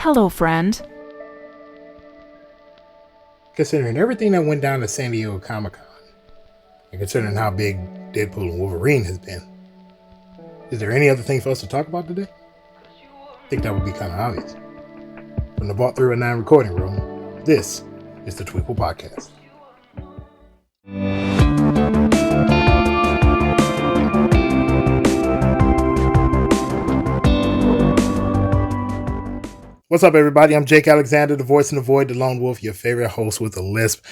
Hello, friend. Considering everything that went down at San Diego Comic-Con, and considering how big Deadpool and Wolverine has been, is there any other thing for us to talk about today? I think that would be kind of obvious. From the Vault 309 recording room, this is the Twee'quel Podcast. What's up, everybody? I'm Jake Alexander, the voice in the void, the lone wolf, your favorite host with a lisp.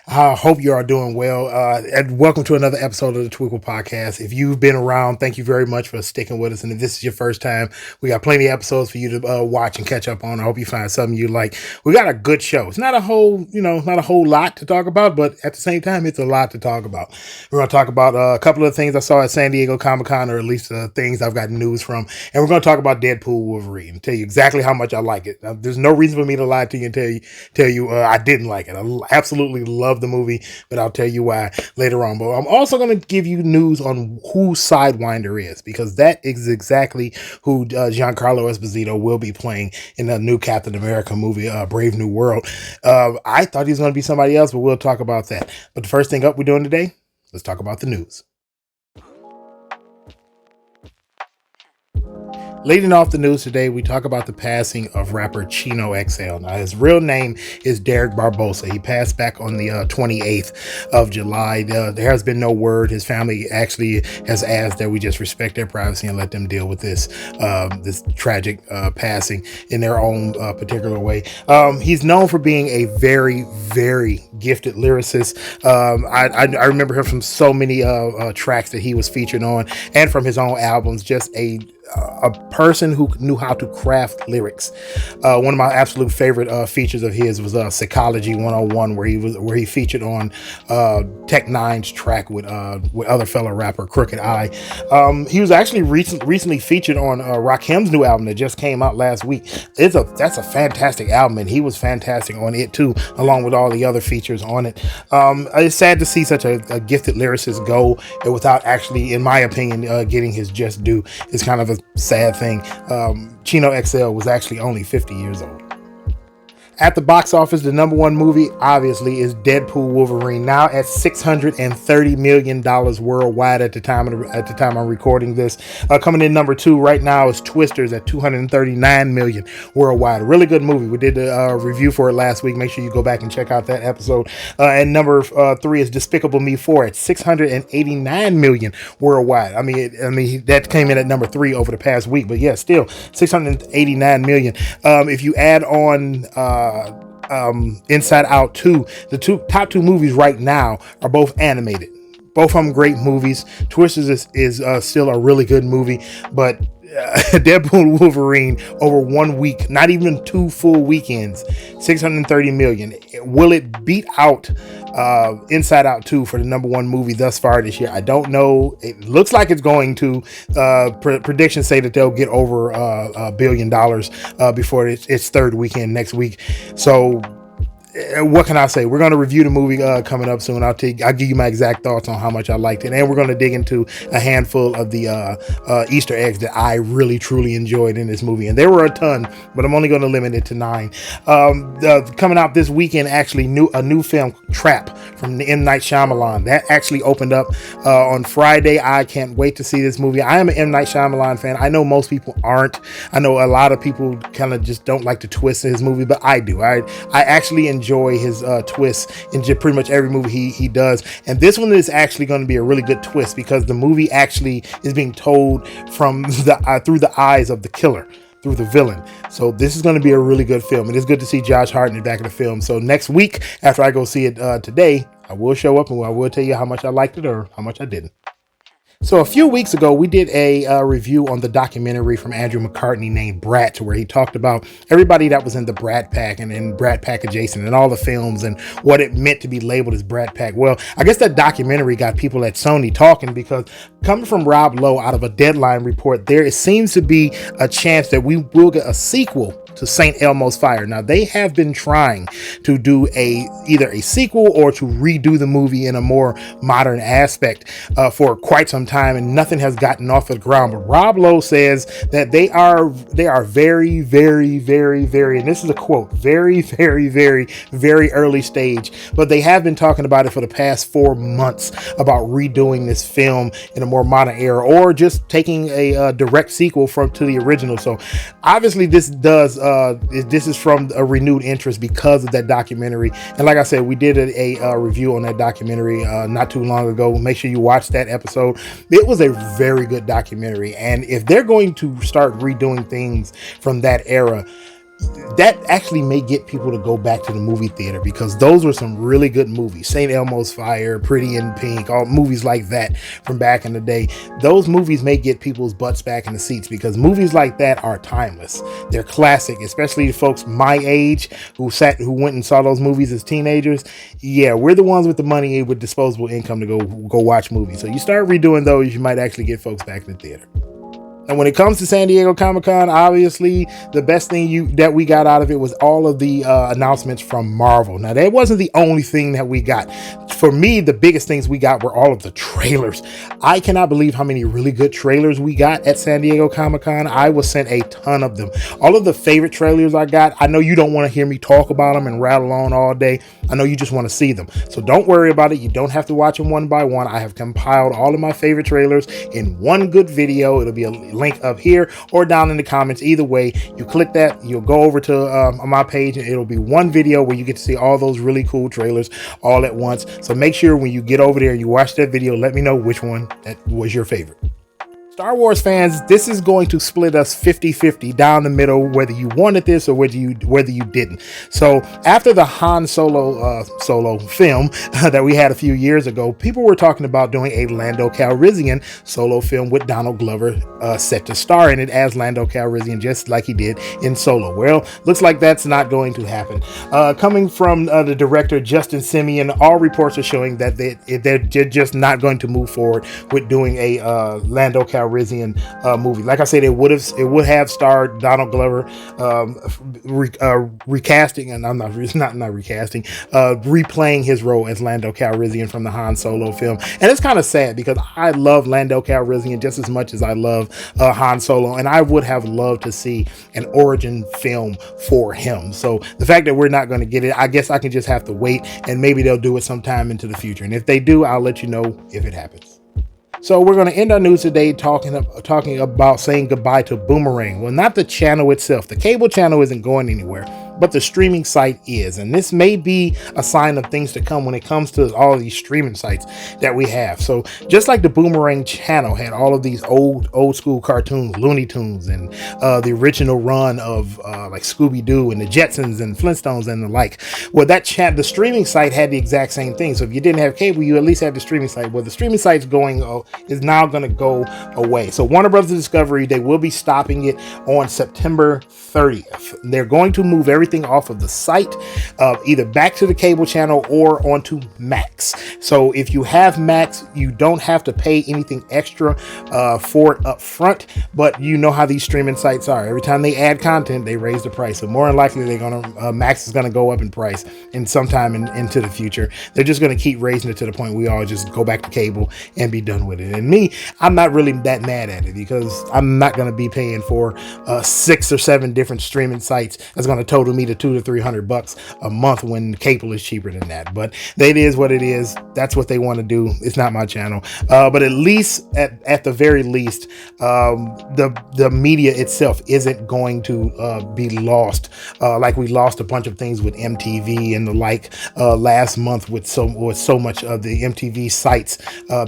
I hope you are doing well, and welcome to another episode of the Twee'quel Podcast. If you've been around, thank you very much for sticking with us, and if this is your first time, we got plenty of episodes for you to watch and catch up on. I hope you find something you like. We got a good show. It's not a whole lot to talk about, but at the same time, it's a lot to talk about. We're going to talk about a couple of things I saw at San Diego Comic-Con, or at least things I've gotten news from, and we're going to talk about Deadpool Wolverine, tell you exactly how much I like it. There's no reason for me to lie to you and tell you I didn't like it. I absolutely love the movie, but I'll tell you why later on. But I'm also going to give you news on who Sidewinder is, because that is exactly who Giancarlo Esposito will be playing in the new Captain America movie, Brave New World. I thought he was going to be somebody else, but we'll talk about that. But the first thing up we're doing today, let's talk about the news. Leading off the news today, we talk about the passing of rapper Twee'quel. Now, his real name is Derek Barbosa. He passed back on the 28th of July. There has been no word. His family actually has asked that we just respect their privacy and let them deal with this tragic passing in their own particular way. He's known for being a very, very gifted lyricist. I remember him from so many tracks that he was featured on, and from his own albums. Just a person who knew how to craft lyrics. One of my absolute favorite features of his was Psychology 101, where he featured on Tech Nine's track with other fellow rapper Crooked I. He was actually recently featured on Rakim's new album that just came out last week. That's a fantastic album, and he was fantastic on it too, along with all the other features on it. It's sad to see such a gifted lyricist go without actually, in my opinion, getting his just due. It's kind of a sad thing. Twee'quel was actually only 50 years old. At the box office, the number one movie, obviously, is Deadpool Wolverine, now at $630 million worldwide at the time I'm recording this. Coming in number two right now is Twisters at $239 million worldwide. A really good movie. We did a review for it last week. Make sure you go back and check out that episode. And number three is Despicable Me 4 at $689 million worldwide. I mean that came in at number three over the past week, but yeah, still $689 million. If you add on Inside Out 2, the top two movies right now are both animated. Both of them great movies. Twisters is still a really good movie, but Deadpool Wolverine over 1 week, not even 2 full weekends, $630 million. Will it beat out Inside Out 2 for the number one movie thus far this year? I don't know. It looks like it's going to. Predictions say that they'll get over $1 billion before its third weekend next week. So what can I say? We're going to review the movie coming up soon. I'll give you my exact thoughts on how much I liked it, and we're going to dig into a handful of the Easter eggs that I really truly enjoyed in this movie, and there were a ton, but I'm only going to limit it to 9. Coming out this weekend, actually, a new film, Trap, from the M. Night Shyamalan, that actually opened up on Friday. I can't wait to see this movie. I am an M. Night Shyamalan fan. I know most people aren't. I know a lot of people kind of just don't like the twists in his movie, but I do. I actually enjoy his twists in pretty much every movie he does, and this one is actually going to be a really good twist, because the movie actually is being told from through the eyes of the killer, through the villain. So this is going to be a really good film, and it's good to see Josh Hartnett back in the film. So next week, after I go see it today, I will show up and I will tell you how much I liked it or how much I didn't. So a few weeks ago, we did a review on the documentary from Andrew McCartney named Brat, where he talked about everybody that was in the Brat Pack and in Brat Pack adjacent and all the films and what it meant to be labeled as Brat Pack. Well, I guess that documentary got people at Sony talking, because coming from Rob Lowe out of a Deadline report, there seems to be a chance that we will get a sequel to St. Elmo's Fire. Now, they have been trying to do either a sequel or to redo the movie in a more modern aspect for quite some time, and nothing has gotten off the ground. But Rob Lowe says that they are very, very, very, very, and this is a quote, very, very, very, very early stage, but they have been talking about it for the past 4 months about redoing this film in a more modern era, or just taking a direct sequel to the original. So obviously this is from a renewed interest because of that documentary. And like I said, we did a review on that documentary not too long ago. Make sure you watch that episode. It was a very good documentary, and if they're going to start redoing things from that era, that actually may get people to go back to the movie theater, because those were some really good movies. St. Elmo's Fire, Pretty in Pink, all movies like that from back in the day. Those movies may get people's butts back in the seats, because movies like that are timeless. They're classic, especially the folks my age who went and saw those movies as teenagers. Yeah, we're the ones with the money with disposable income to go watch movies. So you start redoing those, you might actually get folks back in the theater. And when it comes to San Diego Comic-Con, obviously the best thing that we got out of it was all of the announcements from Marvel. Now, that wasn't the only thing that we got. For me, the biggest things we got were all of the trailers. I cannot believe how many really good trailers we got at San Diego Comic-Con. I was sent a ton of them. All of the favorite trailers I got, I know you don't want to hear me talk about them and rattle on all day. I know you just want to see them. So don't worry about it. You don't have to watch them one by one. I have compiled all of my favorite trailers in one good video. It'll be a link up here or down in the comments. Either way, you click that, you'll go over to my page, and it'll be one video where you get to see all those really cool trailers all at once. So make sure when you get over there, you watch that video, let me know which one that was your favorite. Star Wars fans, this is going to split us 50-50 down the middle, whether you wanted this or whether you didn't. So after the Han Solo film that we had a few years ago, people were talking about doing a Lando Calrissian solo film with Donald Glover set to star in it as Lando Calrissian, just like he did in Solo. Well, looks like that's not going to happen. Coming from the director Justin Simien, all reports are showing that they're just not going to move forward with doing a Lando Calrissian movie. Like I said, it would have starred Donald Glover, recasting, and I'm not recasting, replaying his role as Lando Calrissian from the Han Solo film. And it's kind of sad, because I love Lando Calrissian just as much as I love Han Solo, and I would have loved to see an origin film for him. So the fact that we're not going to get it, I guess I can just have to wait, and maybe they'll do it sometime into the future. And if they do, I'll let you know if it happens. So we're going to end our news today talking about saying goodbye to Boomerang. Well, not the channel itself. The cable channel isn't going anywhere, but the streaming site is. And this may be a sign of things to come when it comes to all of these streaming sites that we have. So just like the Boomerang channel had all of these old school cartoons, Looney Tunes, and the original run of like Scooby-Doo and the Jetsons and Flintstones and the like. Well, the streaming site had the exact same thing. So if you didn't have cable, you at least had the streaming site. Well, the streaming site's is now going to go away. So Warner Brothers Discovery, they will be stopping it on September 30th. They're going to move everything off of the site, either back to the cable channel or onto Max. So if you have Max, you don't have to pay anything extra for it up front, but you know how these streaming sites are. Every time they add content, they raise the price. So more than likely, Max is going to go up in price in sometime into the future. They're just going to keep raising it to the point we all just go back to cable and be done with it. And me, I'm not really that mad at it, because I'm not going to be paying for 6 or 7 different streaming sites that's going to total me to $200 to $300 a month when cable is cheaper than that. But it is what it is. That's what they want to do. It's not my channel. But at least, at the very least, the media itself isn't going to be lost like we lost a bunch of things with MTV and the like last month with so much of the MTV sites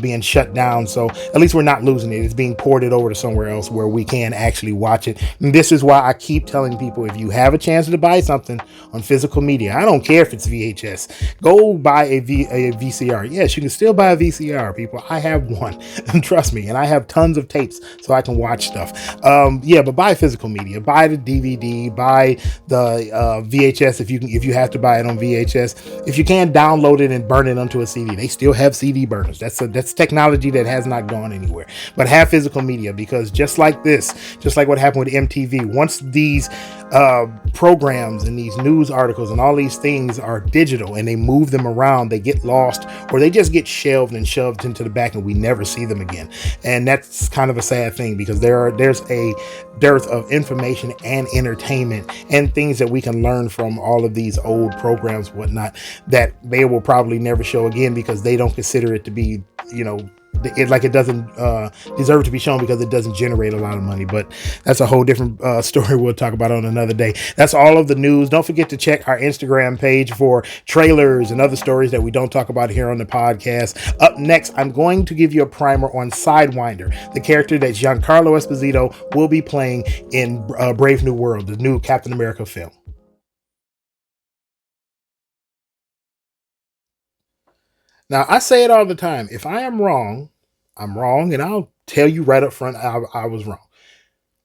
being shut down. So at least we're not losing it. It's being ported over to somewhere else where we can actually watch it. And this is why I keep telling people, if you have a chance to buy buy something on physical media, I don't care if it's VHS, go buy a VCR. Yes, you can still buy a VCR, people. I have one, trust me, and I have tons of tapes so I can watch stuff. Yeah, but buy physical media. Buy the DVD. Buy the VHS if you have to buy it on VHS. If you can, download it and burn it onto a CD. They still have CD burners. That's technology that has not gone anywhere. But have physical media, because just like what happened with MTV, once these programs and these news articles and all these things are digital and they move them around, they get lost or they just get shelved and shoved into the back and we never see them again. And that's kind of a sad thing, because there's a dearth of information and entertainment and things that we can learn from all of these old programs, whatnot, that they will probably never show again because they don't consider it to be, it doesn't deserve to be shown because it doesn't generate a lot of money. But that's a whole different story we'll talk about on another day. That's all of the news. Don't forget to check our Instagram page for trailers and other stories that we don't talk about here on the podcast. Up next, I'm going to give you a primer on Sidewinder, the character that Giancarlo Esposito will be playing in Brave New World, the new Captain America film. Now, I say it all the time. If I am wrong, I'm wrong, and I'll tell you right up front I was wrong.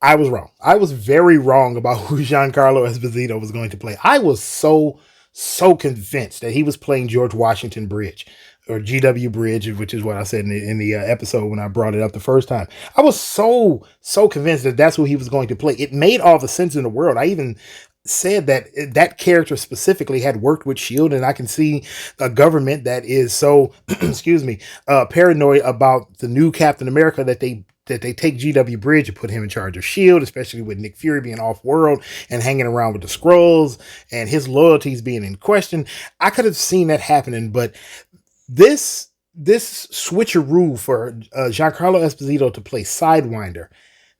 I was wrong. I was very wrong about who Giancarlo Esposito was going to play. I was so convinced that he was playing George Washington Bridge, or GW Bridge, which is what I said in the episode when I brought it up the first time. I was so convinced that that's who he was going to play. It made all the sense in the world. I even said that character specifically had worked with Shield, and I can see a government that is so excuse me, paranoid about the new Captain America that they take GW Bridge and put him in charge of Shield, especially with Nick Fury being off world and hanging around with the Skrulls and his loyalties being in question. I could have seen that happening, but this switcheroo for Giancarlo Esposito to play Sidewinder,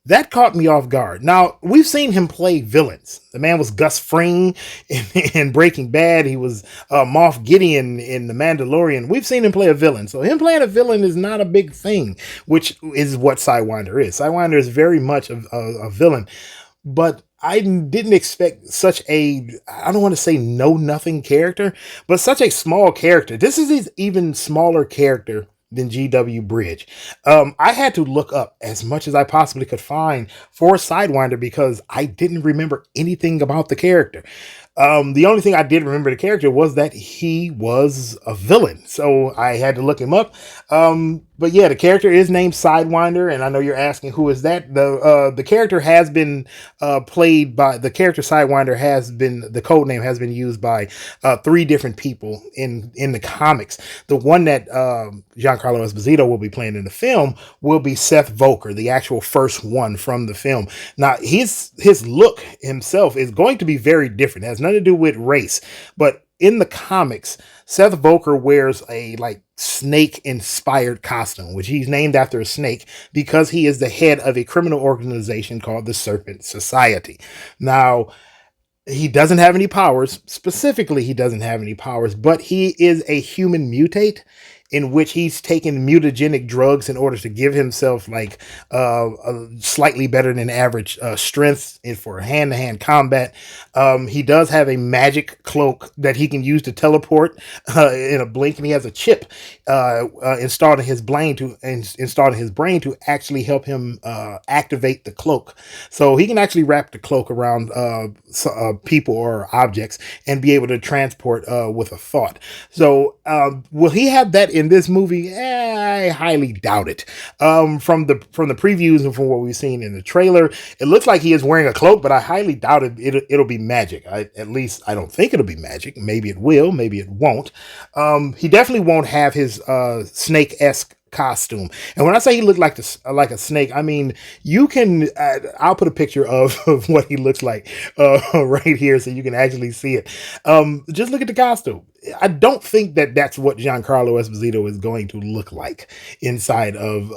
that caught me off guard. Now, we've seen him play villains. The man was Gus Fring in Breaking Bad. He was Moff Gideon in The Mandalorian. We've seen him play a villain. So him playing a villain is not a big thing, which is what Sidewinder is. Sidewinder is very much a villain. But I didn't expect such a, I don't want to say know-nothing character, but such a small character. This is his even smaller character than GW Bridge. I had to look up as much as I possibly could find for Sidewinder because I didn't remember anything about the character. The only thing I did remember the character was that he was a villain, so I had to look him up. But yeah, the character is named Sidewinder, and I know you're asking who is that. The character has been played by, the character Sidewinder has been, the code name has been used by 3 different people in the comics. The one that Giancarlo Esposito will be playing in the film will be Seth Volker, the actual first one from the film. Now, his look himself is going to be very different. It has nothing to do with race, but in the comics, Seth Volker wears a snake inspired costume, which he's named after a snake because he is the head of a criminal organization called the Serpent Society. Now, he doesn't have any powers. Specifically, he doesn't have any powers, but he is a human mutate in which he's taken mutagenic drugs in order to give himself a slightly better than average strength for hand-to-hand combat. He does have a magic cloak that he can use to teleport in a blink, and he has a chip installed in his brain to actually help him activate the cloak. So he can actually wrap the cloak around people or objects and be able to transport with a thought. So will he have that in this movie? I highly doubt it. From the previews and from what we've seen in the trailer, it looks like he is wearing a cloak, but I highly doubt it'll be magic. At least I don't think it'll be magic. Maybe it will, maybe it won't. He definitely won't have his snake-esque costume. And when I say he looked like a snake, I mean, you can, I'll put a picture of what he looks like right here so you can actually see it. Just look at the costume. I don't think that's what Giancarlo Esposito is going to look like inside of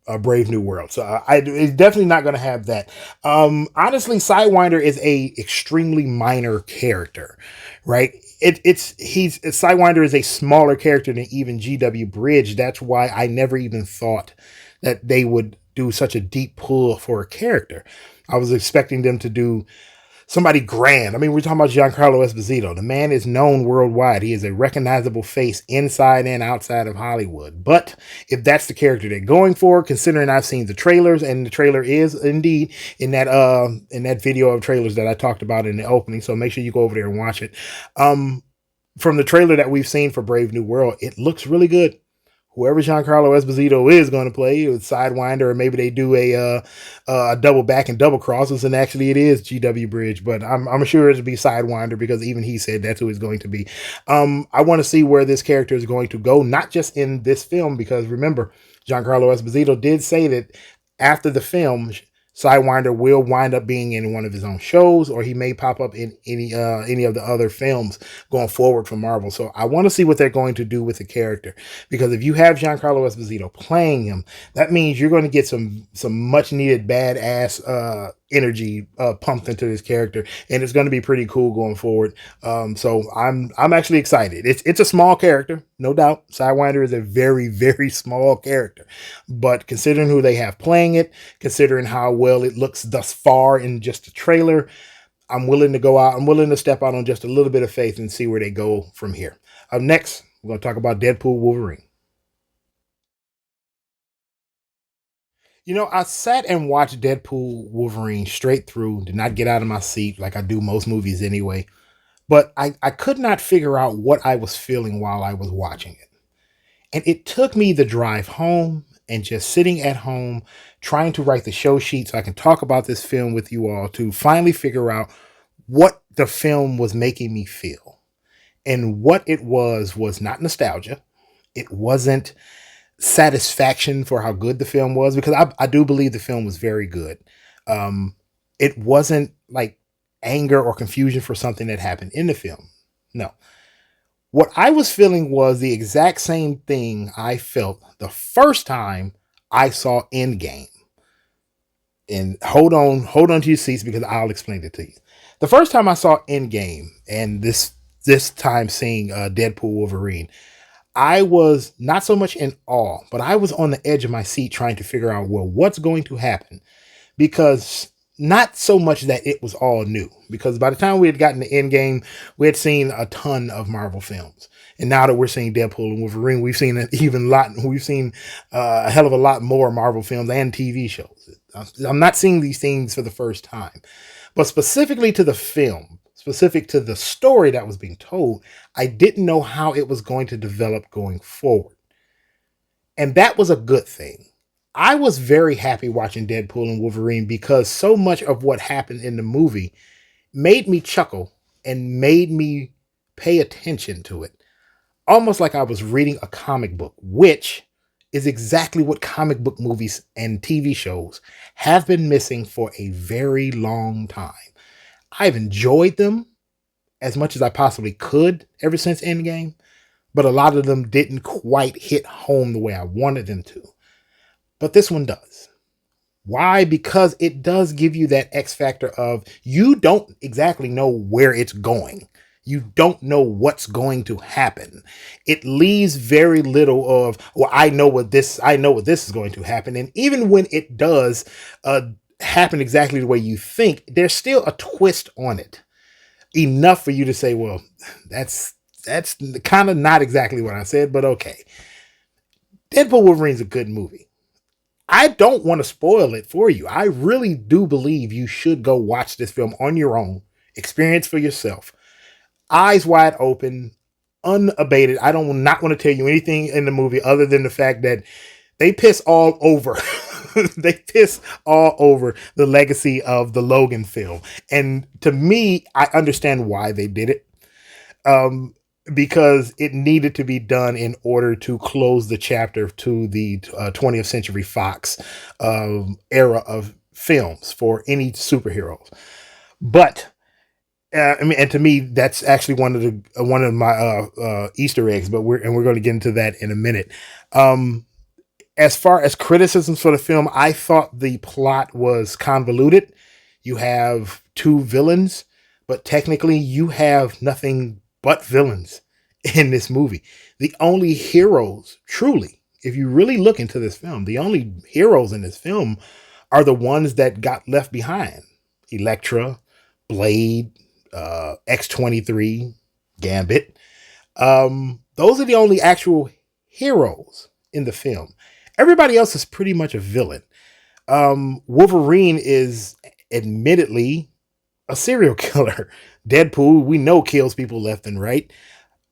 a Brave New World. So it's definitely not going to have that. Honestly, Sidewinder is a extremely minor character, right? Sidewinder is a smaller character than even GW Bridge. That's why I never even thought that they would do such a deep pull for a character. I was expecting them to do somebody grand. I mean, we're talking about Giancarlo Esposito. The man is known worldwide. He is a recognizable face inside and outside of Hollywood. But if that's the character they're going for, considering I've seen the trailers, and the trailer is indeed in that video of trailers that I talked about in the opening, so make sure you go over there and watch it. From the trailer that we've seen for Brave New World, it looks really good. Whoever Giancarlo Esposito is going to play with Sidewinder, or maybe they do a double back and double crosses, and actually it is GW Bridge, but I'm sure it'll be Sidewinder because even he said that's who it's going to be. I want to see where this character is going to go, not just in this film, because remember, Giancarlo Esposito did say that after the film, Sidewinder will wind up being in one of his own shows, or he may pop up in any of the other films going forward from Marvel. So I want to see what they're going to do with the character, because if you have Giancarlo Esposito playing him, that means you're going to get some much needed badass energy pumped into this character, and it's going to be pretty cool going forward. So I'm actually excited. It's a small character, no doubt. Sidewinder is a very, very small character, but considering who they have playing it, considering how well it looks thus far in just a trailer, I'm willing to go out. I'm willing to step out on just a little bit of faith and see where they go from here. Up next, we're going to talk about Deadpool Wolverine. You know, I sat and watched Deadpool Wolverine straight through, did not get out of my seat like I do most movies anyway. But I could not figure out what I was feeling while I was watching it. And it took me the drive home and just sitting at home trying to write the show sheet so I can talk about this film with you all to finally figure out what the film was making me feel. And what it was not nostalgia. It wasn't satisfaction for how good the film was, because I do believe the film was very good. It wasn't like anger or confusion for something that happened in the film. No. What I was feeling was the exact same thing I felt the first time I saw Endgame. And hold on to your seats because I'll explain it to you. The first time I saw Endgame, and this time seeing Deadpool Wolverine, I was not so much in awe, but I was on the edge of my seat trying to figure out, well, what's going to happen? Because not so much that it was all new, because by the time we had gotten to Endgame, we had seen a ton of Marvel films. And now that we're seeing Deadpool and Wolverine, we've seen a hell of a lot more Marvel films and TV shows. I'm not seeing these things for the first time, but specifically to the film, specific to the story that was being told, I didn't know how it was going to develop going forward. And that was a good thing. I was very happy watching Deadpool and Wolverine because so much of what happened in the movie made me chuckle and made me pay attention to it. Almost like I was reading a comic book, which is exactly what comic book movies and TV shows have been missing for a very long time. I've enjoyed them as much as I possibly could ever since Endgame, but a lot of them didn't quite hit home the way I wanted them to. But this one does. Why? Because it does give you that X factor of you don't exactly know where it's going. You don't know what's going to happen. It leaves very little of, well, I know what this is going to happen. And even when it does happen exactly the way you think, there's still a twist on it. Enough for you to say, well, that's kind of not exactly what I said, but okay. Deadpool Wolverine's a good movie. I don't want to spoil it for you. I really do believe you should go watch this film on your own, experience for yourself. Eyes wide open, unabated. I don't not want to tell you anything in the movie other than the fact that they piss all over. They piss all over the legacy of the Logan film. And to me, I understand why they did it. Because it needed to be done in order to close the chapter to the 20th Century Fox era of films for any superheroes. But and to me, that's actually one of my Easter eggs. But we're going to get into that in a minute. As far as criticisms for the film, I thought the plot was convoluted. You have two villains, but technically you have nothing but villains in this movie. The only heroes, truly, if you really look into this film, the only heroes in this film are the ones that got left behind. Elektra, Blade, X-23, Gambit. Those are the only actual heroes in the film. Everybody else is pretty much a villain. Wolverine is admittedly a serial killer. Deadpool, we know, kills people left and right.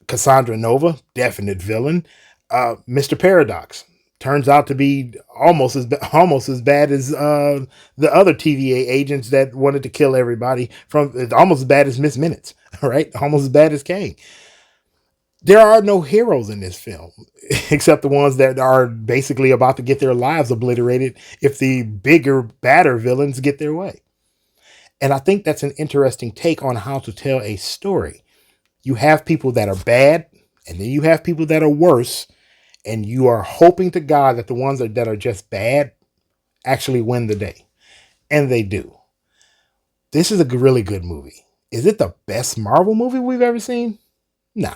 Cassandra Nova, definite villain. Mr. Paradox turns out to be almost as bad as the other TVA agents that wanted to kill everybody. From almost as bad as Miss Minutes, right? Almost as bad as Kang. There are no heroes in this film except the ones that are basically about to get their lives obliterated if the bigger, badder villains get their way. And I think that's an interesting take on how to tell a story. You have people that are bad, and then you have people that are worse, and you are hoping to God that the ones that are just bad actually win the day. And they do. This is a really good movie. Is it the best Marvel movie we've ever seen? No.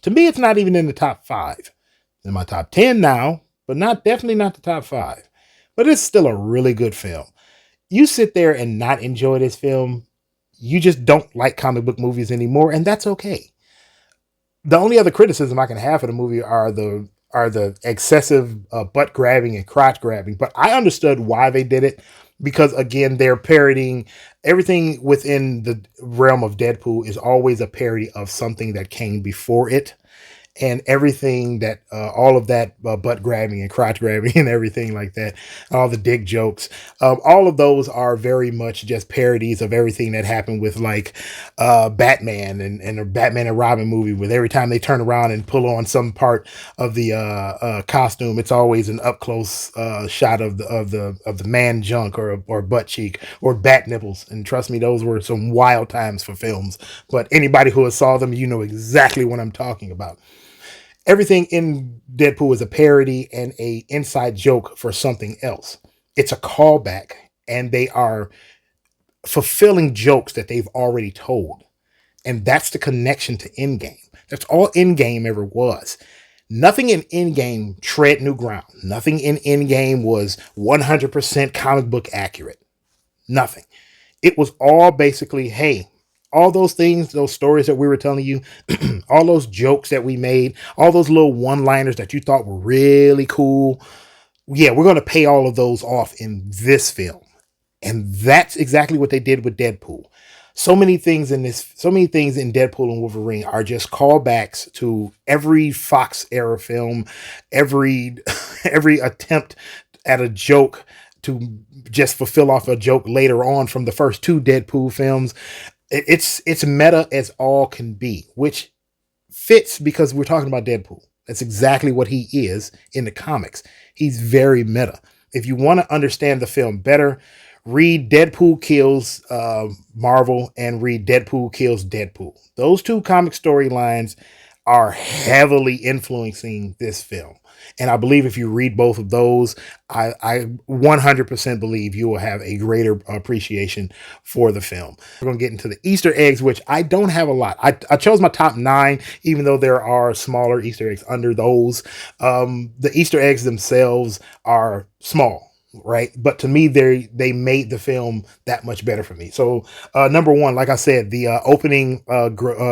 To me, it's not even in the top 5. It's in my top 10 now, but definitely not the top 5. But it's still a really good film. You sit there and not enjoy this film, you just don't like comic book movies anymore, and that's okay. The only other criticism I can have for the movie are the excessive butt grabbing and crotch grabbing, but I understood why they did it, because again, they're parodying everything within the realm of Deadpool is always a parody of something that came before it. And everything that, all of that butt grabbing and crotch grabbing and everything like that, all the dick jokes, all of those are very much just parodies of everything that happened with like Batman and a Batman and Robin movie, with every time they turn around and pull on some part of the costume, it's always an up close shot of the man junk or butt cheek or bat nipples. And trust me, those were some wild times for films. But anybody who has saw them, you know exactly what I'm talking about. Everything in Deadpool is a parody and a inside joke for something else. It's a callback, and they are fulfilling jokes that they've already told. And that's the connection to Endgame. That's all Endgame ever was. Nothing in Endgame tread new ground. Nothing in Endgame was 100% comic book accurate. Nothing. It was all basically, hey, all those things, those stories that we were telling you, all those jokes that we made, all those little one-liners that you thought were really cool. Yeah, we're going to pay all of those off in this film. And that's exactly what they did with Deadpool. So many things in Deadpool and Wolverine are just callbacks to every Fox era film, every attempt at a joke to just fulfill off a joke later on from the first 2 Deadpool films. It's meta as all can be, which fits because we're talking about Deadpool. That's exactly what he is in the comics. He's very meta. If you want to understand the film better, read Deadpool Kills Marvel and read Deadpool Kills Deadpool. Those 2 comic storylines are heavily influencing this film. And I believe if you read both of those, I 100% believe you will have a greater appreciation for the film. We're going to get into the Easter eggs, which I don't have a lot. I chose my top 9, even though there are smaller Easter eggs under those. The Easter eggs themselves are small, right? But to me, they made the film that much better for me. So number 1, like I said, the opening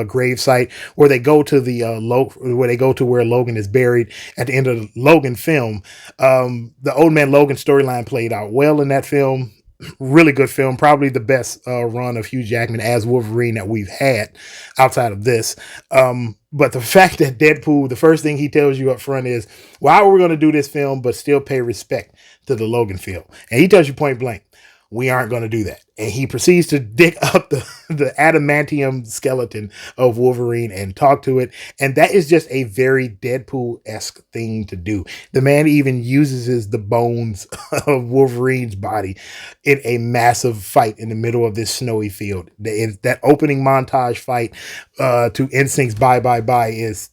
grave site where they go to where Logan is buried at the end of the Logan film. The Old Man Logan storyline played out well in that film. Really good film, probably the best run of Hugh Jackman as Wolverine that we've had outside of this. But the fact that Deadpool, the first thing he tells you up front is, well, how are we going to do this film but still pay respect to the Logan film? And he tells you point blank, we aren't going to do that. And he proceeds to dig up the adamantium skeleton of Wolverine and talk to it. And that is just a very Deadpool-esque thing to do. The man even uses the bones of Wolverine's body in a massive fight in the middle of this snowy field. That opening montage fight to NSYNC's Bye Bye Bye is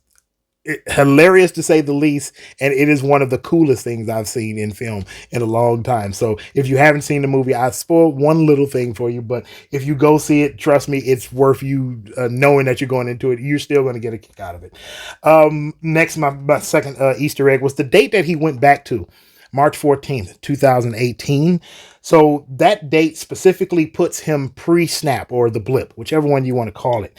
hilarious to say the least, and it is one of the coolest things I've seen in film in a long time. So if you haven't seen the movie, I spoiled one little thing for you, but if you go see it, trust me, it's worth you knowing that you're going into it. You're still going to get a kick out of it. Next, my second Easter egg was the date that he went back to. March 14th, 2018. So that date specifically puts him pre-snap or the blip, whichever one you want to call it.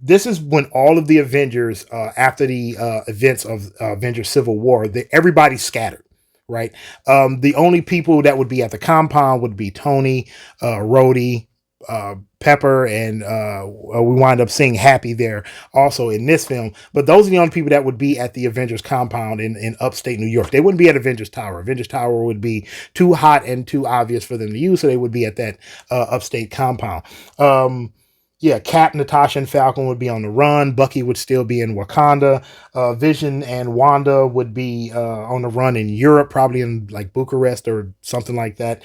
This is when all of the Avengers, after the events of Avengers Civil War, everybody scattered, right? The only people that would be at the compound would be Tony, Rhodey, Pepper, and we wind up seeing Happy there also in this film. But those are the only people that would be at the Avengers compound in upstate New York. They wouldn't be at Avengers Tower. Avengers Tower would be too hot and too obvious for them to use, so they would be at that upstate compound. Yeah, Cap, Natasha, and Falcon would be on the run. Bucky would still be in Wakanda. Vision and Wanda would be on the run in Europe, probably in like Bucharest or something like that.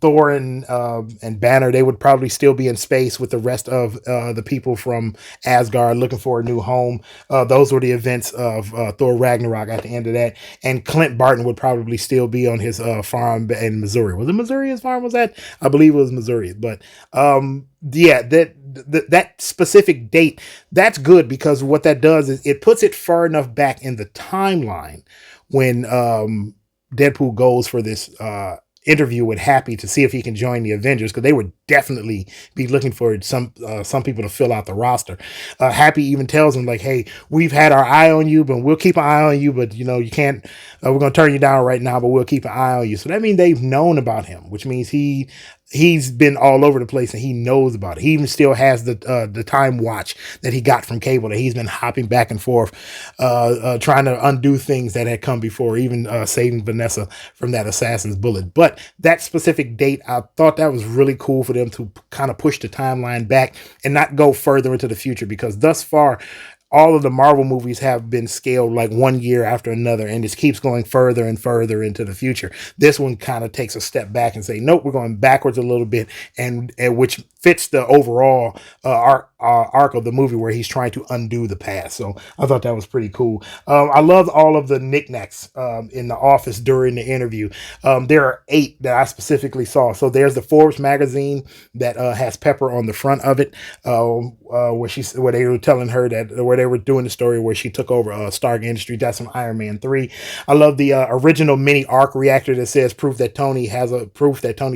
Thor and Banner, they would probably still be in space with the rest of the people from Asgard looking for a new home. Those were the events of Thor Ragnarok at the end of that. And Clint Barton would probably still be on his farm in Missouri. Was it Missouri his farm was at? I believe it was Missouri. But yeah, that specific date, that's good, because what that does is it puts it far enough back in the timeline when Deadpool goes for this interview with Happy to see if he can join the Avengers, because they would definitely be looking for some people to fill out the roster. Happy even tells him, like, hey, we've had our eye on you, but we'll keep an eye on you, but you know, you can't, we're going to turn you down right now, but we'll keep an eye on you. So that means they've known about him, which means he's been all over the place and he knows about it. He even still has the time watch that he got from cable that he's been hopping back and forth, trying to undo things that had come before, even saving Vanessa from that assassin's bullet. But that specific date, I thought that was really cool for them to kind of push the timeline back and not go further into the future, because thus far, all of the Marvel movies have been scaled like one year after another, and just keeps going further and further into the future. This one kind of takes a step back and say, nope, we're going backwards a little bit, and which fits the overall arc of the movie, where he's trying to undo the past. So I thought that was pretty cool. I loved all of the knickknacks in the office during the interview. There are 8 that I specifically saw. So there's the Forbes magazine that has Pepper on the front of it, where they were telling her that, where they were doing the story where she took over Stark Industries. That's from Iron Man 3. I love the original mini arc reactor that says proof that Tony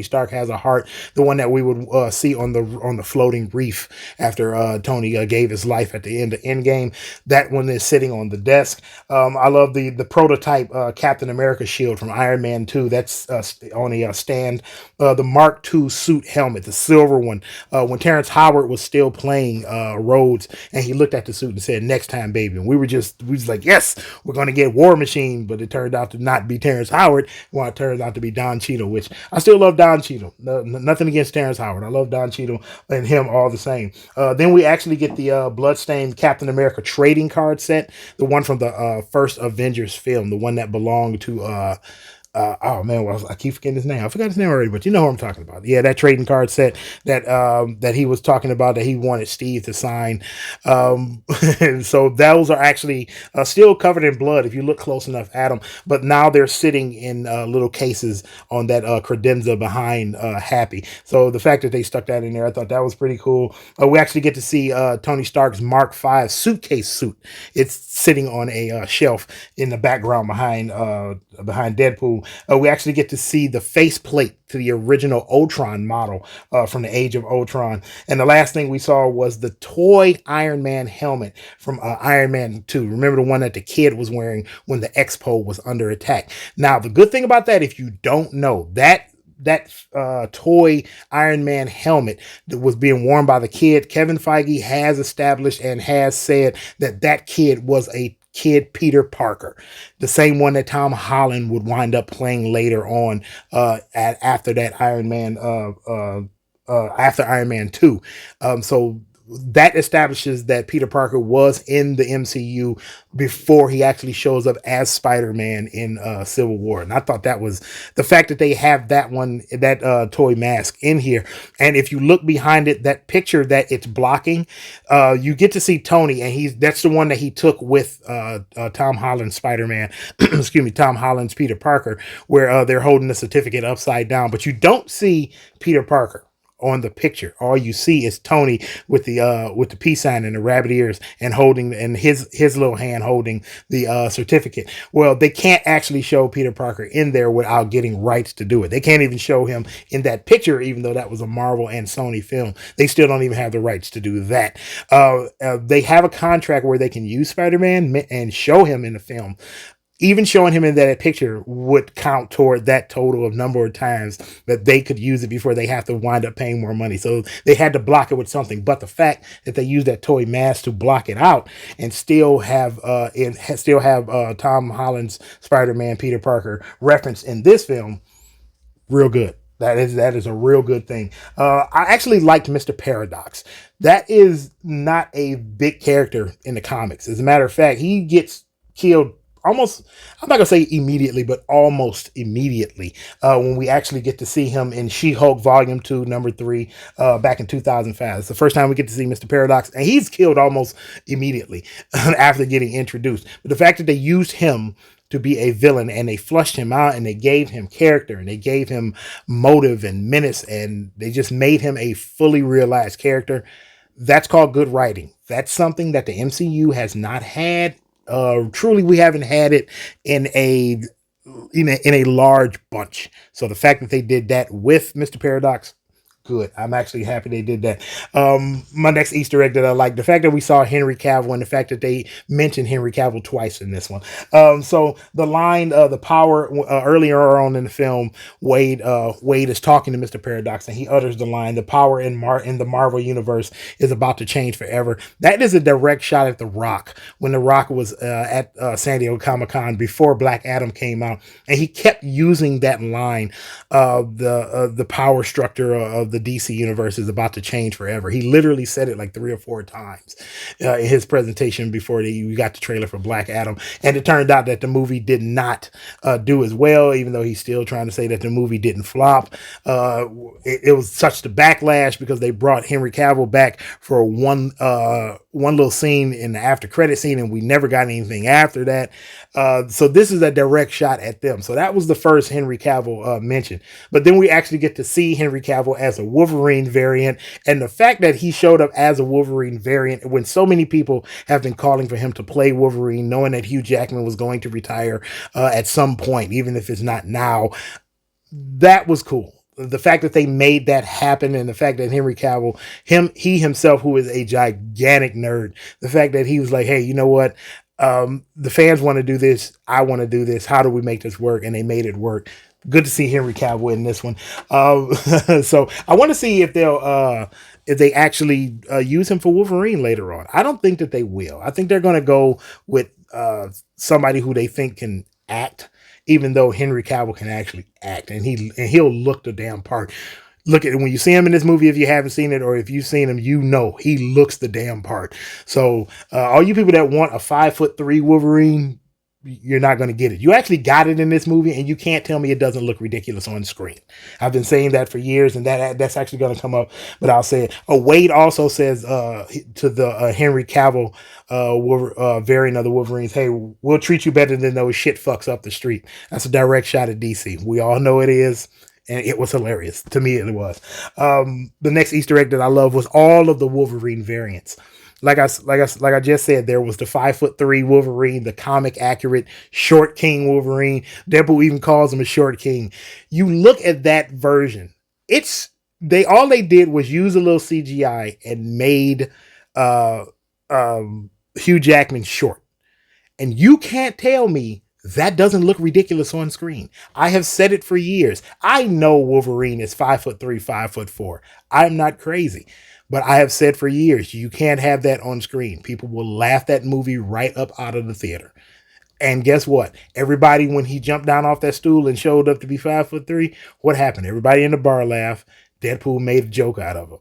Stark has a heart. The one that we would see on the floating reef after Tony gave his life at the end of Endgame. That one is sitting on the desk. I love the prototype Captain America shield from Iron Man 2. That's on a stand. The Mark II suit helmet, the silver one, when Terrence Howard was still playing Rhodes, and he looked at the suit and said, "Next time, baby." And we was like, yes, we're going to get War Machine, but it turned out to not be Terrence Howard. Well, it turned out to be Don Cheadle, which I still love Don Cheadle. Nothing against Terrence Howard. I love Don Cheadle and him all the same. Then we actually get the bloodstained Captain America trading card set, the one from the first Avengers film, the one that belonged to oh man, well, I keep forgetting his name. I forgot his name already, but you know who I'm talking about. Yeah, that trading card set that he was talking about, that he wanted Steve to sign. And so those are actually still covered in blood if you look close enough at them. But now they're sitting in little cases on that credenza behind Happy. So the fact that they stuck that in there, I thought that was pretty cool. We actually get to see Tony Stark's Mark V suitcase suit. It's sitting on a shelf in the background behind Deadpool. We actually get to see the faceplate to the original Ultron model from the Age of Ultron. And the last thing we saw was the toy Iron Man helmet from Iron Man 2. Remember the one that the kid was wearing when the Expo was under attack. Now, the good thing about that, if you don't know, that toy Iron Man helmet that was being worn by the kid, Kevin Feige has established and has said that kid was a kid Peter Parker, the same one that Tom Holland would wind up playing later on after that Iron Man after Iron Man 2. So that establishes that Peter Parker was in the MCU before he actually shows up as Spider-Man in Civil War. And I thought that was the fact that they have that one, that toy mask in here. And if you look behind it, that picture that it's blocking, you get to see Tony, and that's the one that he took with Tom Holland's Spider-Man, excuse me, Tom Holland's Peter Parker, where they're holding the certificate upside down, but you don't see Peter Parker. on the picture. All you see is Tony with the peace sign and the rabbit ears and holding, and his little hand holding the certificate. Well, they can't actually show Peter Parker in there without getting rights to do it. They can't even show him in that picture, even though that was a Marvel and Sony film. They still don't even have the rights to do that. They have a contract where they can use Spider-Man and show him in the film. Even showing him in that picture would count toward that total of number of times that they could use it before they have to wind up paying more money. So they had to block it with something. But the fact that they used that toy mask to block it out and still have Tom Holland's Spider-Man Peter Parker referenced in this film, real good. That is a real good thing. I actually liked Mr. Paradox. That is not a big character in the comics. As a matter of fact, he gets killed almost, I'm not going to say immediately, but almost immediately when we actually get to see him in She-Hulk Volume 2, number 3, back in 2005. It's the first time we get to see Mr. Paradox, and he's killed almost immediately after getting introduced. But the fact that they used him to be a villain and they flushed him out and they gave him character and they gave him motive and menace and they just made him a fully realized character, that's called good writing. That's something that the MCU has not had. Truly, we haven't had it in a large bunch. So the fact that they did that with Mr. Paradox, good. I'm actually happy they did that. My next Easter egg that I like, the fact that we saw Henry Cavill and the fact that they mentioned Henry Cavill twice in this one. So the line, the power, earlier on in the film, Wade is talking to Mr. Paradox and he utters the line, the power in the Marvel universe is about to change forever. That is a direct shot at The Rock when The Rock was at San Diego Comic-Con before Black Adam came out, and he kept using that line, the power structure of the DC universe is about to change forever. He literally said it like 3 or 4 times in his presentation before we got the trailer for Black Adam. And it turned out that the movie did not do as well, even though he's still trying to say that the movie didn't flop. It was such the backlash because they brought Henry Cavill back for one little scene in the after credit scene, and we never got anything after that. So this is a direct shot at them. So that was the first Henry Cavill mention. But then we actually get to see Henry Cavill as a Wolverine variant, and the fact that he showed up as a Wolverine variant when so many people have been calling for him to play Wolverine, knowing that Hugh Jackman was going to retire at some point, even if it's not now, that was cool. The fact that they made that happen, and the fact that Henry Cavill, he himself, who is a gigantic nerd, the fact that he was like, hey, you know what? The fans want to do this. I want to do this. How do we make this work? And they made it work. Good to see Henry Cavill in this one. So I want to see if they actually use him for Wolverine later on. I don't think that they will. I think they're going to go with somebody who they think can act, even though Henry Cavill can actually act, and he'll look the damn part. Look at it when you see him in this movie. If you haven't seen it, or if you've seen him, you know he looks the damn part. So all you people that want a 5'3" Wolverine, you're not going to get it. You actually got it in this movie, and you can't tell me it doesn't look ridiculous on screen. I've been saying that for years, and that's actually going to come up, but I'll say it. Wade also says to the Henry Cavill variant of the Wolverines, hey, we'll treat you better than those shit fucks up the street. That's a direct shot at DC. We all know it is. And it was hilarious. To me, it was. The next Easter egg that I love was all of the Wolverine variants. Like I just said, there was the 5'3" Wolverine, the comic accurate short king Wolverine. Deadpool even calls him a short king. You look at that version. All they did was use a little CGI and made Hugh Jackman short. And you can't tell me that doesn't look ridiculous on screen. I have said it for years. I know Wolverine is 5'3", 5'4". I'm not crazy. But I have said for years, you can't have that on screen. People will laugh that movie right up out of the theater. And guess what? Everybody, when he jumped down off that stool and showed up to be 5'3", what happened? Everybody in the bar laughed. Deadpool made a joke out of him.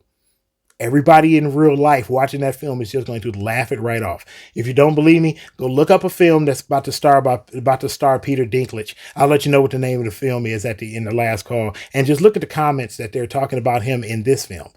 Everybody in real life watching that film is just going to laugh it right off. If you don't believe me, go look up a film that's about to star Peter Dinklage. I'll let you know what the name of the film is in the last call, and just look at the comments that they're talking about him in this film.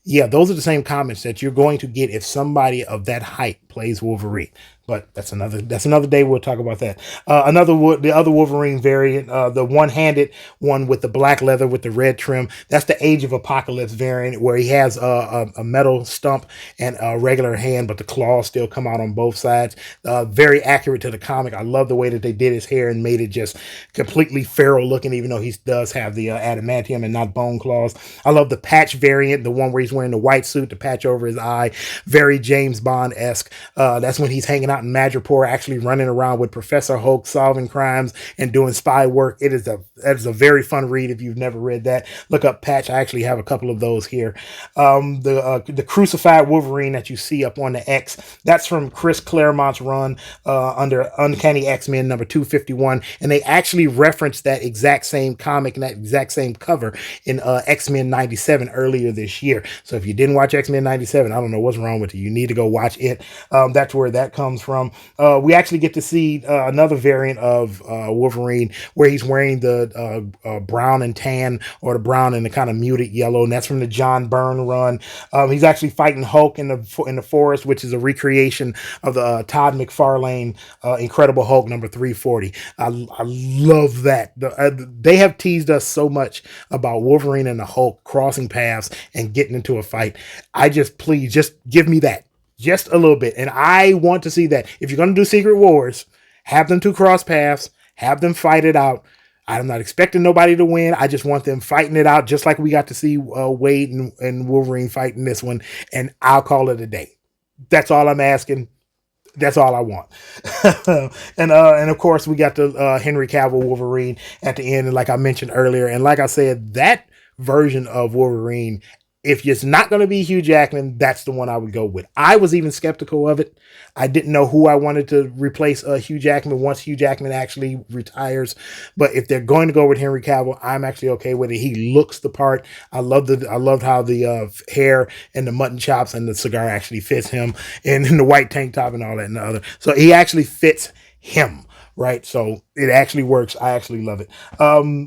Yeah, those are the same comments that you're going to get if somebody of that height plays Wolverine. But that's another day. We'll talk about that. The other Wolverine variant, the one-handed one with the black leather with the red trim. That's the Age of Apocalypse variant where he has a metal stump and a regular hand, but the claws still come out on both sides. Very accurate to the comic. I love the way that they did his hair and made it just completely feral looking, even though he does have the adamantium and not bone claws. I love the patch variant, the one where he's wearing the white suit, the patch over his eye, very James Bond-esque. That's when he's hanging out in Madripoor, actually running around with Professor Hulk, solving crimes and doing spy work. That is a very fun read if you've never read that. Look up Patch. I actually have a couple of those here. The Crucified Wolverine that you see up on the X, that's from Chris Claremont's run under Uncanny X-Men number 251, and they actually referenced that exact same comic and that exact same cover in X-Men 97 earlier this year. So if you didn't watch X-Men 97, I don't know what's wrong with you. You need to go watch it. That's where that comes from. We actually get to see another variant of Wolverine where he's wearing the brown and tan, or the brown and the kind of muted yellow, and that's from the John Byrne run. He's actually fighting Hulk in the forest, which is a recreation of the Todd McFarlane Incredible Hulk number 340. I love that. They have teased us so much about Wolverine and the Hulk crossing paths and getting into a fight. Please just give me that. Just a little bit. And I want to see that. If you're going to do Secret Wars, have them two cross paths, have them fight it out. I'm not expecting nobody to win. I just want them fighting it out, just like we got to see Wade and Wolverine fighting this one. And I'll call it a day. That's all I'm asking. That's all I want. And of course, we got the Henry Cavill Wolverine at the end, and like I mentioned earlier. And like I said, that version of Wolverine, if it's not going to be Hugh Jackman, that's the one I would go with. I was even skeptical of it. I didn't know who I wanted to replace Hugh Jackman once Hugh Jackman actually retires. But if they're going to go with Henry Cavill, I'm actually okay with it. He looks the part. I loved how the hair and the mutton chops and the cigar actually fits him, and the white tank top and all that and the other. So he actually fits him, right? So it actually works. I actually love it.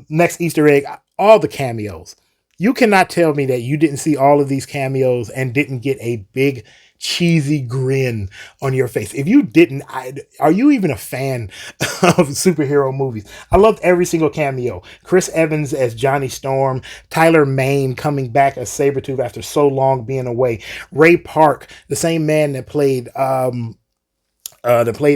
Next Easter egg, all the cameos. You cannot tell me that you didn't see all of these cameos and didn't get a big cheesy grin on your face. If you didn't, are you even a fan of superhero movies? I loved every single cameo. Chris Evans as Johnny Storm, Tyler Mane coming back as Sabretooth after so long being away, Ray Park, the same man that played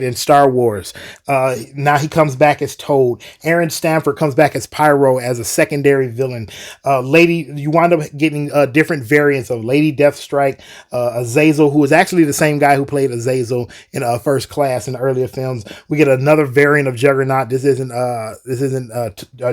in Star Wars. Now he comes back as Toad. Aaron Stanford comes back as Pyro as a secondary villain. You wind up getting different variants of Lady Deathstrike, Azazel, who is actually the same guy who played Azazel in First Class in the earlier films. We get another variant of Juggernaut. This isn't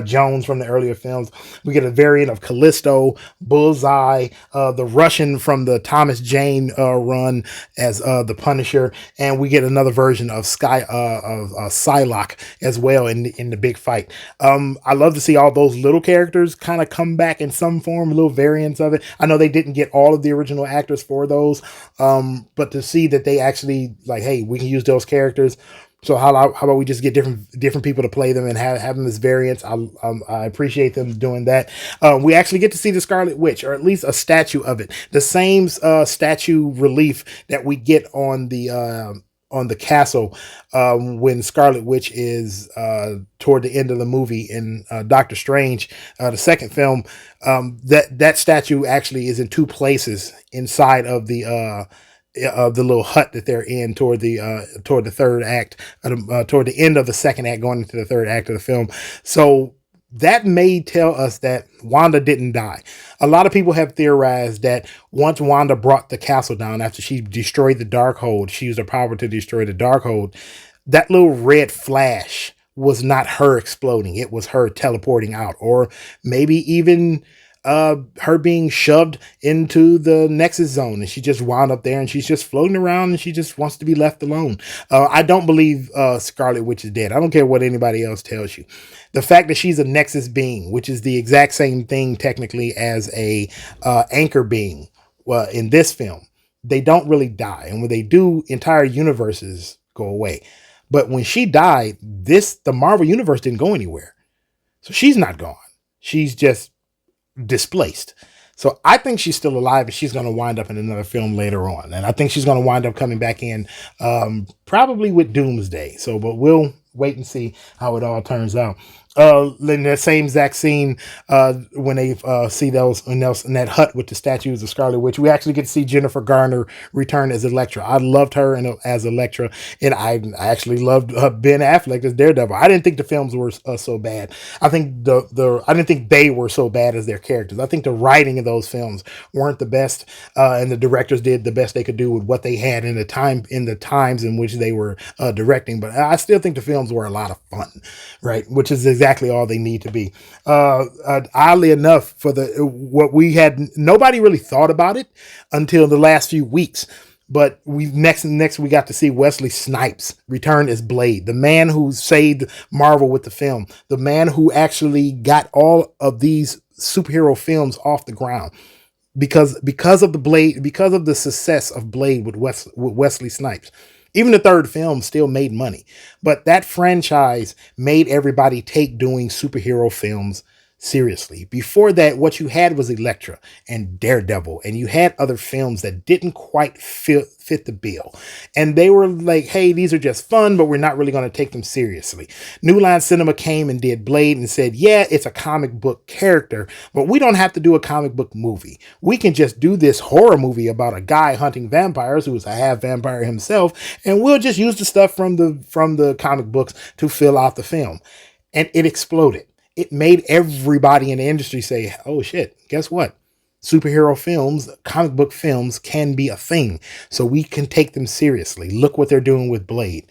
Jones from the earlier films. We get a variant of Callisto, Bullseye, the Russian from the Thomas Jane run as the Punisher, and we get another version of Psylocke as well in the big fight. I love to see all those little characters kind of come back in some form, little variants of it. I know they didn't get all of the original actors for those, but to see that they actually like, hey, we can use those characters. So how about we just get different people to play them and have them as variants? I appreciate them doing that. We actually get to see the Scarlet Witch, or at least a statue of it. The same statue relief that we get on the castle when Scarlet Witch is toward the end of the movie in Doctor Strange, the second film. That statue actually is in two places inside of the little hut that they're in toward the third act, toward the end of the second act, going into the third act of the film. So that may tell us that Wanda didn't die. A lot of people have theorized that once Wanda brought the castle down after she destroyed the Darkhold, she used her power to destroy the Darkhold, that little red flash was not her exploding. It was her teleporting out, or maybe even her being shoved into the Nexus Zone, and she just wound up there and she's just floating around and she just wants to be left alone. I don't believe Scarlet Witch is dead. I don't care what anybody else tells you. The fact that she's a Nexus being, which is the exact same thing technically as a anchor being, in this film, they don't really die. And when they do, entire universes go away. But when she died, the Marvel Universe didn't go anywhere. So she's not gone. She's just displaced. So I think she's still alive, and she's going to wind up in another film later on. And I think she's going to wind up coming back in, probably with Doomsday. So, but we'll wait and see how it all turns out. In that same exact scene, when they see those in that hut with the statues of Scarlet Witch, we actually get to see Jennifer Garner return as Elektra. I loved her as Elektra, and I actually loved Ben Affleck as Daredevil. I didn't think the films were so bad. I think I didn't think they were so bad as their characters. I think the writing of those films weren't the best, and the directors did the best they could do with what they had in the times in which they were directing. But I still think the films were a lot of fun, right? Which is exactly all they need to be. Oddly enough, for what we had, nobody really thought about it until the last few weeks. But next we got to see Wesley Snipes return as Blade, the man who saved Marvel with the film, the man who actually got all of these superhero films off the ground. Because of the success of Blade with Wesley Snipes. Even the third film still made money. But that franchise made everybody take doing superhero films seriously. Before that, what you had was Elektra and Daredevil, and you had other films that didn't quite fit the bill. And they were like, hey, these are just fun, but we're not really going to take them seriously. New Line Cinema came and did Blade and said, yeah, it's a comic book character, but we don't have to do a comic book movie. We can just do this horror movie about a guy hunting vampires who is a half vampire himself, and we'll just use the stuff from the comic books to fill out the film. And it exploded. It made everybody in the industry say, oh shit, guess what? Superhero films, comic book films can be a thing. So we can take them seriously. Look what they're doing with Blade.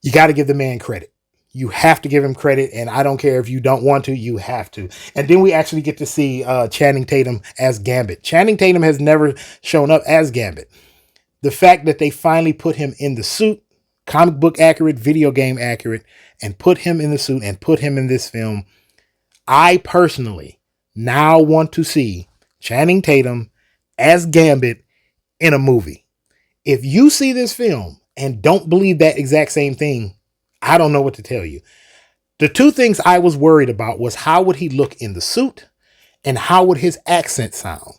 You got to give the man credit. You have to give him credit. And I don't care if you don't want to, you have to. And then we actually get to see Channing Tatum as Gambit. Channing Tatum has never shown up as Gambit. The fact that they finally put him in the suit, comic book accurate, video game accurate, and put him in the suit and put him in this film. I personally now want to see Channing Tatum as Gambit in a movie. If you see this film and don't believe that exact same thing, I don't know what to tell you. The two things I was worried about was how would he look in the suit and how would his accent sound.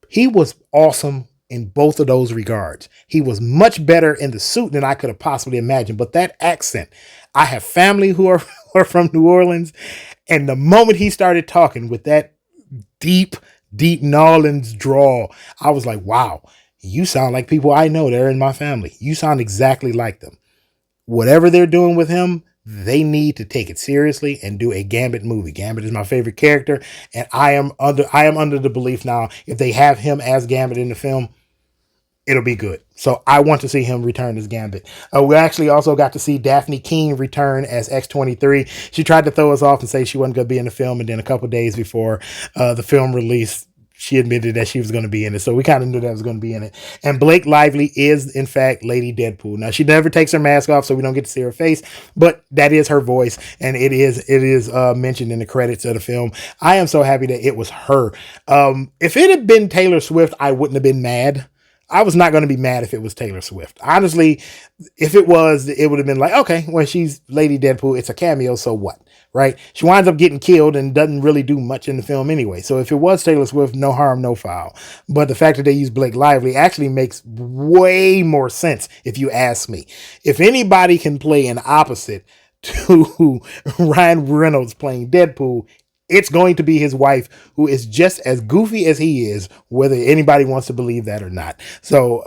He was awesome in both of those regards. He was much better in the suit than I could have possibly imagined. But that accent, I have family who are from New Orleans. And the moment he started talking with that deep New Orleans drawl, I was like, wow, you sound like people I know. They're in my family. You sound exactly like them. Whatever they're doing with him, they need to take it seriously and do a Gambit movie. Gambit is my favorite character. And I am under the belief now, if they have him as Gambit in the film, it'll be good. So I want to see him return as Gambit. We actually also got to see Daphne King return as X-23. She tried to throw us off and say she wasn't going to be in the film. And then a couple days before the film release, she admitted that she was going to be in it. So we kind of knew that was going to be in it. And Blake Lively is, in fact, Lady Deadpool. Now, she never takes her mask off, so we don't get to see her face. But that is her voice. And it is mentioned in the credits of the film. I am so happy that it was her. If it had been Taylor Swift, I wouldn't have been mad. I was not going to be mad if it was Taylor Swift. Honestly, if it was, it would have been like, okay, when she's Lady Deadpool, it's a cameo, so what, right? She winds up getting killed and doesn't really do much in the film anyway. So if it was Taylor Swift, no harm, no foul. But the fact that they use Blake Lively actually makes way more sense if you ask me. If anybody can play an opposite to Ryan Reynolds playing Deadpool, it's going to be his wife, who is just as goofy as he is, whether anybody wants to believe that or not. So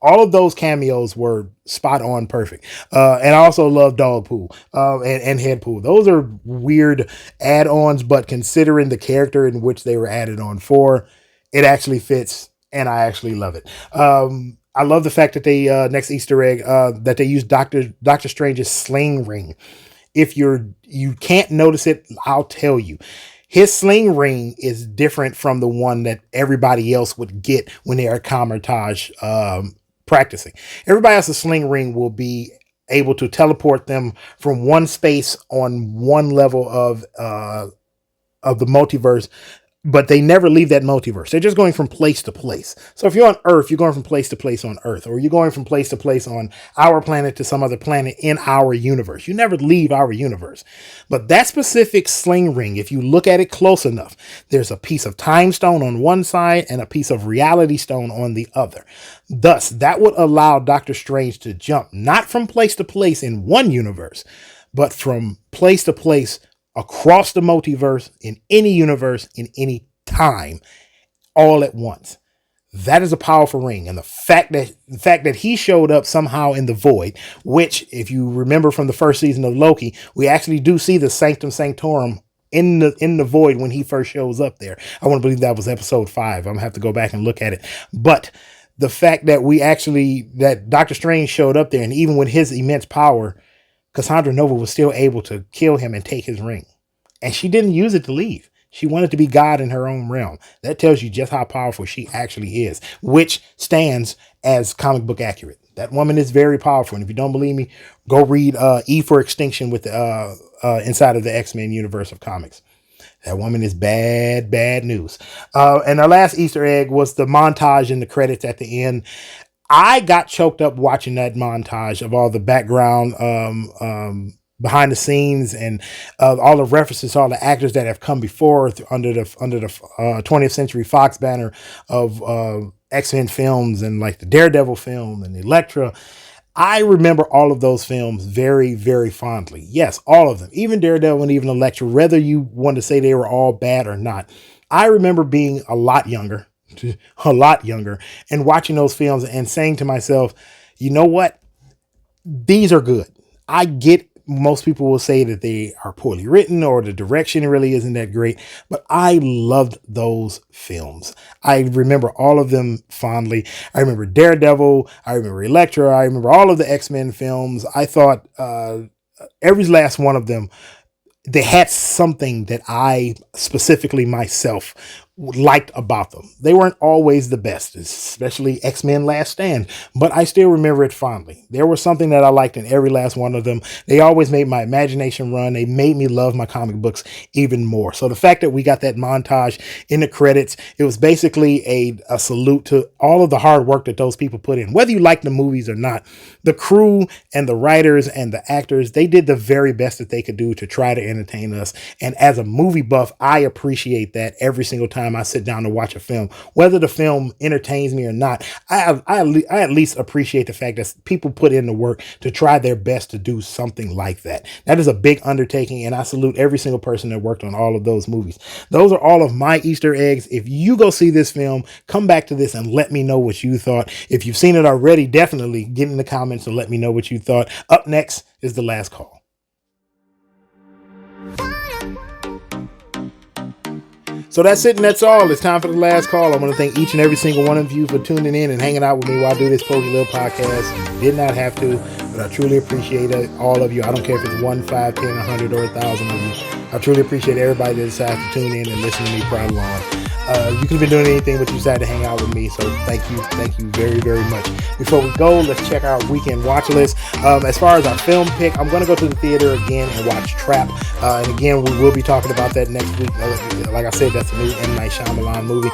all of those cameos were spot on perfect. And I also love Dogpool and Headpool. Those are weird add-ons, but considering the character in which they were added on for, it actually fits, and I actually love it. I love the fact that they, next Easter egg, that they use Doctor Strange's sling ring. If you can't notice it, I'll tell you. His sling ring is different from the one that everybody else would get when they are Kamar-Taj practicing. Everybody else's sling ring will be able to teleport them from one space on one level of the multiverse but they never leave that multiverse. They're just going from place to place. So if you're on Earth, you're going from place to place on Earth, or you're going from place to place on our planet to some other planet in our universe. You never leave our universe. But that specific sling ring, if you look at it close enough, there's a piece of time stone on one side and a piece of reality stone on the other. Thus, that would allow Doctor Strange to jump not from place to place in one universe, but from place to place across the multiverse, in any universe, in any time, all at once. That is a powerful ring. And the fact that he showed up somehow in the void, which, if you remember from the first season of Loki, we actually do see the Sanctum Sanctorum in the void when he first shows up there. I want to believe that was episode 5. I'm gonna have to go back and look at it. But the fact that that Doctor Strange showed up there, and even with his immense power, Cassandra Nova was still able to kill him and take his ring. And she didn't use it to leave. She wanted to be God in her own realm. That tells you just how powerful she actually is, which stands as comic book accurate. That woman is very powerful. And if you don't believe me, go read E for Extinction with inside of the X-Men universe of comics. That woman is bad, bad news. And our last Easter egg was the montage in the credits at the end. I got choked up watching that montage of all the background, behind the scenes, and all the references to all the actors that have come before under the 20th Century Fox banner of X-Men films, and like the Daredevil film and Elektra. I remember all of those films very, very fondly. Yes, all of them, even Daredevil and even Elektra, whether you want to say they were all bad or not. I remember being a lot younger, and watching those films and saying to myself, you know what? These are good. I get most people will say that they are poorly written or the direction really isn't that great, but I loved those films. I remember all of them fondly. I remember Daredevil. I remember Elektra. I remember all of the X-Men films. I thought every last one of them, they had something that I specifically myself liked about them. They weren't always the best, especially X-Men Last Stand, but I still remember it fondly. There was something that I liked in every last one of them. They always made my imagination run. They made me love my comic books even more. So the fact that we got that montage in the credits, it was basically a salute to all of the hard work that those people put in. Whether you like the movies or not, the crew and the writers and the actors, they did the very best that they could do to try to entertain us. And as a movie buff, I appreciate that every single time I sit down to watch a film. Whether the film entertains me or not, I at least appreciate the fact that people put in the work to try their best to do something like that. That is a big undertaking, and I salute every single person that worked on all of those movies. Those are all of my Easter eggs. If you go see this film, come back to this and let me know what you thought. If you've seen it already, definitely get in the comments and let me know what you thought. Up next is the last call. So that's it, and that's all. It's time for the last call. I want to thank each and every single one of you for tuning in and hanging out with me while I do this Pokey Little podcast. You did not have to, but I truly appreciate it, all of you. I don't care if it's 1, 5, 10, 100, or 1,000 of you. I truly appreciate everybody that decides to tune in and listen to me pride along. You could have been doing anything, but you decided to hang out with me. So thank you very, very much. Before we go, let's check our weekend watch list. As far as our film pick, I'm going to go to the theater again and watch Trap. And again, we will be talking about that next week. Like I said, that's a new M. Night Shyamalan movie.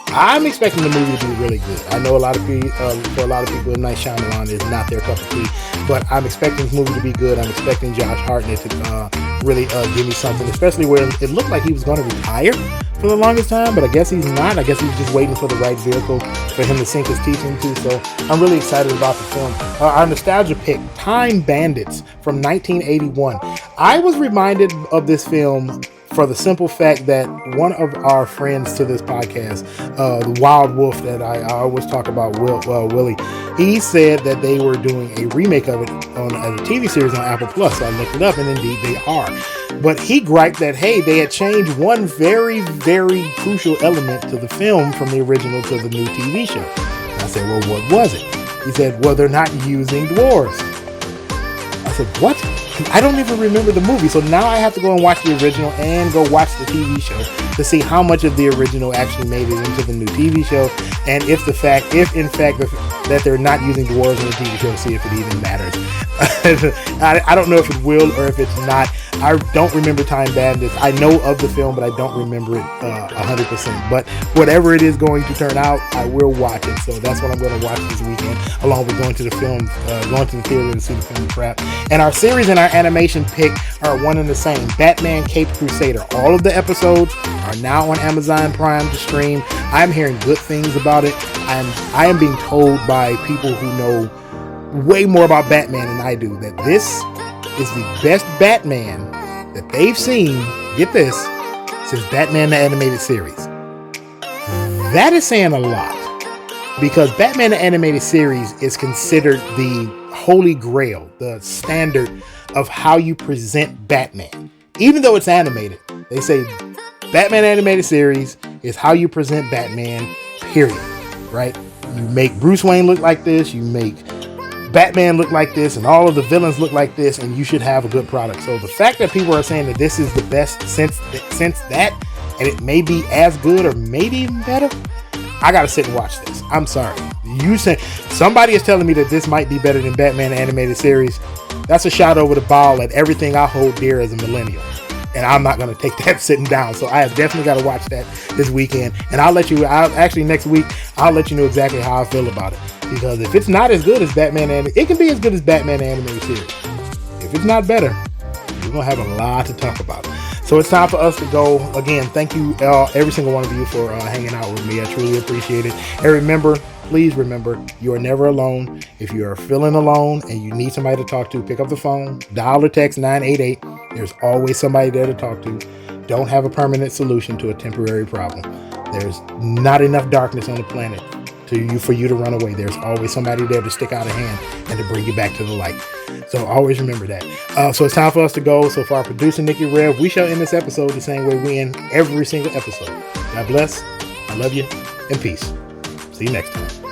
I'm expecting the movie to be really good. I know for a lot of people, M. Night Shyamalan is not their cup of tea, but I'm expecting this movie to be good. I'm expecting Josh Hartnett to really give me something, especially where it looked like he was going to retire for the longest time, but I guess he's not. I guess he's just waiting for the right vehicle for him to sink his teeth into. So I'm really excited about the film. Our nostalgia pick, Time Bandits from 1981. I was reminded of this film for the simple fact that one of our friends to this podcast, the Wild Wolf that I always talk about, Willie, he said that they were doing a remake of it on a TV series on Apple Plus. So I looked it up, and indeed they are. But he griped that, hey, they had changed one very, very crucial element to the film from the original to the new TV show. And I said, well, what was it? He said, well, they're not using dwarves. I said, what? I don't even remember the movie, so now I have to go and watch the original and go watch the TV show to see how much of the original actually made it into the new TV show, and if in fact that they're not using dwarves in the TV show, see if it even matters. I don't know if it will or if it's not. I don't remember Time Bandits. I know of the film, but I don't remember it 100%. But whatever it is going to turn out, I will watch it. So that's what I'm going to watch this weekend, along with going to the theater to see the film Trap. And our series and our animation pick are one and the same: Batman Caped Crusader. All of the episodes are now on Amazon Prime to stream. I'm hearing good things about it. I am being told by people who know way more about Batman than I do that this is the best Batman that they've seen, get this, since Batman the Animated Series. That is saying a lot, because Batman the Animated Series is considered the holy grail, the standard of how you present Batman. Even though it's animated, they say Batman Animated Series is how you present Batman, period. Right? You make Bruce Wayne look like this, you make Batman look like this, and all of the villains look like this, and you should have a good product. So the fact that people are saying that this is the best since that, and it may be as good or maybe even better, I gotta sit and watch this. I'm sorry. You say somebody is telling me that this might be better than Batman Animated Series. That's a shot over the bow at everything I hold dear as a millennial. And I'm not going to take that sitting down. So I have definitely got to watch that this weekend. And actually next week, I'll let you know exactly how I feel about it. Because if it's not as good as Batman, it can be as good as Batman Animated Series. If it's not better, we're going to have a lot to talk about. So it's time for us to go. Again, thank you, every single one of you, for hanging out with me. I truly appreciate it. And remember, please remember, you are never alone. If you are feeling alone and you need somebody to talk to, pick up the phone, dial or text 988. There's always somebody there to talk to. Don't have a permanent solution to a temporary problem. There's not enough darkness on the planet for you to run away. There's always somebody there to stick out a hand and to bring you back to the light. So always remember that. So it's time for us to go. So for our producer, Nikki Rev, we shall end this episode the same way we end every single episode. God bless. I love you. And peace. See you next time.